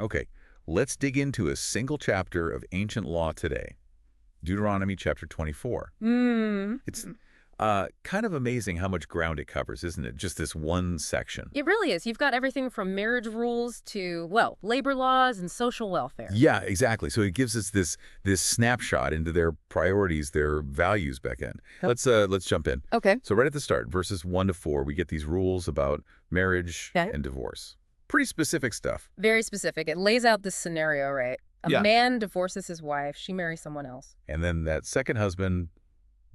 Okay, let's dig into a single chapter of ancient law today. Deuteronomy chapter 24. Mm. It's kind of amazing how much ground it covers, isn't it? Just this one section. It really is. You've got everything from marriage rules to, well, labor laws and social welfare. Yeah, exactly. So it gives us this snapshot into their priorities, their values back then. Yep. Let's jump in. Okay. So right at the start, verses 1 to 4, we get these rules about marriage Okay. and divorce. Pretty specific stuff. Very specific. It lays out this scenario, right? A Yeah. man divorces his wife. She marries someone else. And then that second husband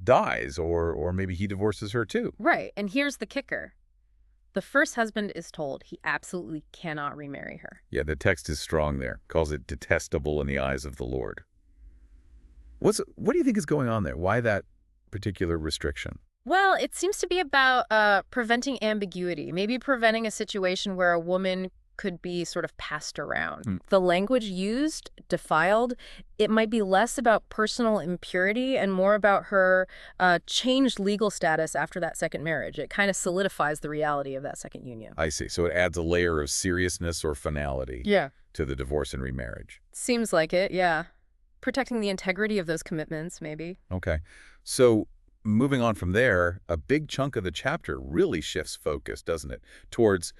dies, or maybe he divorces her too. Right. And here's the kicker. The first husband is told he absolutely cannot remarry her. Yeah, the text is strong there. Calls it detestable in the eyes of the Lord. What do you think is going on there? Why that particular restriction? Well, it seems to be about preventing ambiguity, maybe preventing a situation where a woman could be sort of passed around. The language used, defiled, it might be less about personal impurity and more about her changed legal status after that second marriage. It kind of solidifies the reality of that second union. I see. So it adds a layer of seriousness or finality to the divorce and remarriage. Seems like it, yeah. Protecting the integrity of those commitments, maybe. Okay. So moving on from there, a big chunk of the chapter really shifts focus, doesn't it, towards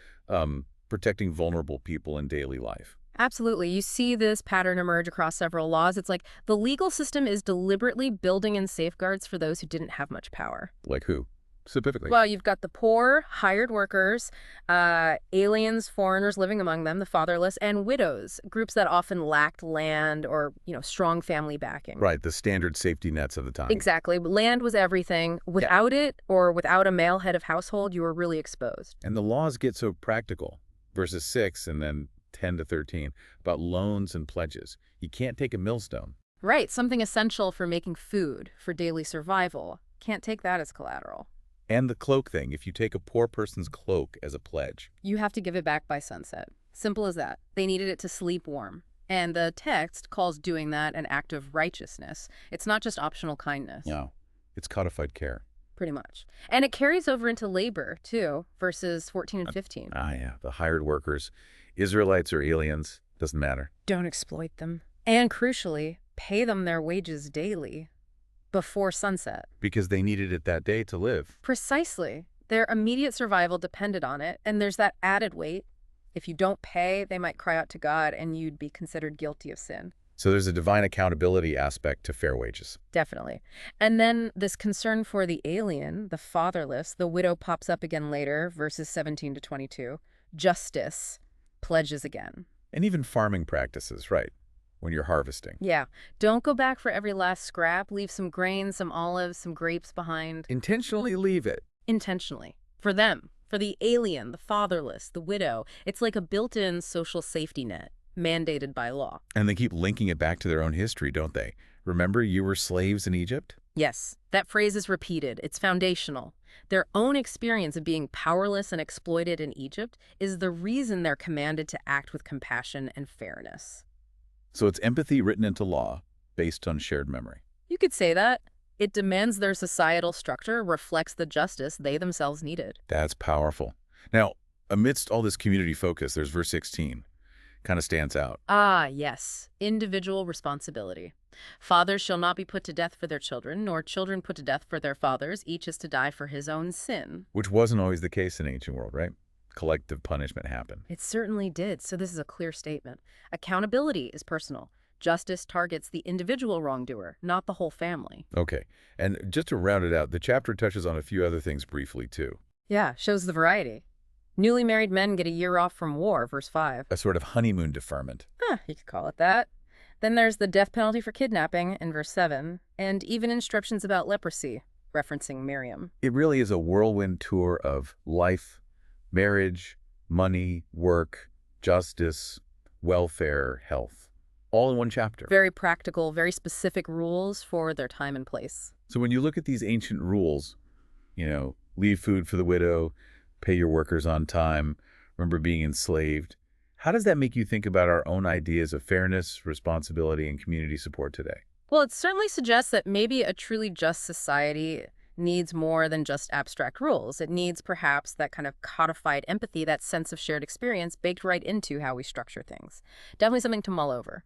protecting vulnerable people in daily life. Absolutely. You see this pattern emerge across several laws. It's like the legal system is deliberately building in safeguards for those who didn't have much power. Like who, specifically? Well, you've got the poor, hired workers, aliens, foreigners living among them, the fatherless, and widows, groups that often lacked land or, strong family backing. Right, the standard safety nets of the time. Exactly. Land was everything. Without it, or without a male head of household, you were really exposed. And the laws get so practical. Verses 6 and then 10 to 13, about loans and pledges. You can't take a millstone. Right, something essential for making food, for daily survival. Can't take that as collateral. And the cloak thing, if you take a poor person's cloak as a pledge. You have to give it back by sunset. Simple as that. They needed it to sleep warm. And the text calls doing that an act of righteousness. It's not just optional kindness. No, it's codified care. Pretty much. And it carries over into labor, too, verses 14 and 15. Yeah, the hired workers, Israelites or aliens, doesn't matter. Don't exploit them. And crucially, pay them their wages daily, before sunset. Because they needed it that day to live. Precisely. Their immediate survival depended on it, and there's that added weight. If you don't pay, they might cry out to God, and you'd be considered guilty of sin. So there's a divine accountability aspect to fair wages. Definitely. And then this concern for the alien, the fatherless, the widow pops up again later, verses 17 to 22. Justice pledges again. And even farming practices, right, when you're harvesting. Yeah. Don't go back for every last scrap. Leave some grain, some olives, some grapes behind. Intentionally leave it. Intentionally. For them. For the alien, the fatherless, the widow. It's like a built-in social safety net, mandated by law. And they keep linking it back to their own history, don't they? Remember, you were slaves in Egypt? Yes, that phrase is repeated. It's foundational. Their own experience of being powerless and exploited in Egypt is the reason they're commanded to act with compassion and fairness. So it's empathy written into law, based on shared memory. You could say that. It demands their societal structure reflects the justice they themselves needed. That's powerful. Now, amidst all this community focus, there's verse 16. Kind of stands out. Ah, yes. Individual responsibility. Fathers shall not be put to death for their children, nor children put to death for their fathers. Each is to die for his own sin. Which wasn't always the case in the ancient world, right? Collective punishment happened. It certainly did. So this is a clear statement. Accountability is personal. Justice targets the individual wrongdoer, not the whole family. Okay. And just to round it out, the chapter touches on a few other things briefly, too. Yeah, shows the variety. Newly married men get a year off from war, verse 5. A sort of honeymoon deferment. You could call it that. Then there's the death penalty for kidnapping in verse 7, and even instructions about leprosy, referencing Miriam. It really is a whirlwind tour of life, marriage, money, work, justice, welfare, health, all in one chapter. Very practical, very specific rules for their time and place. So when you look at these ancient rules, leave food for the widow, pay your workers on time, remember being enslaved, how does that make you think about our own ideas of fairness, responsibility, and community support today? Well, it certainly suggests that maybe a truly just society needs more than just abstract rules. It needs perhaps that kind of codified empathy, that sense of shared experience baked right into how we structure things. Definitely something to mull over.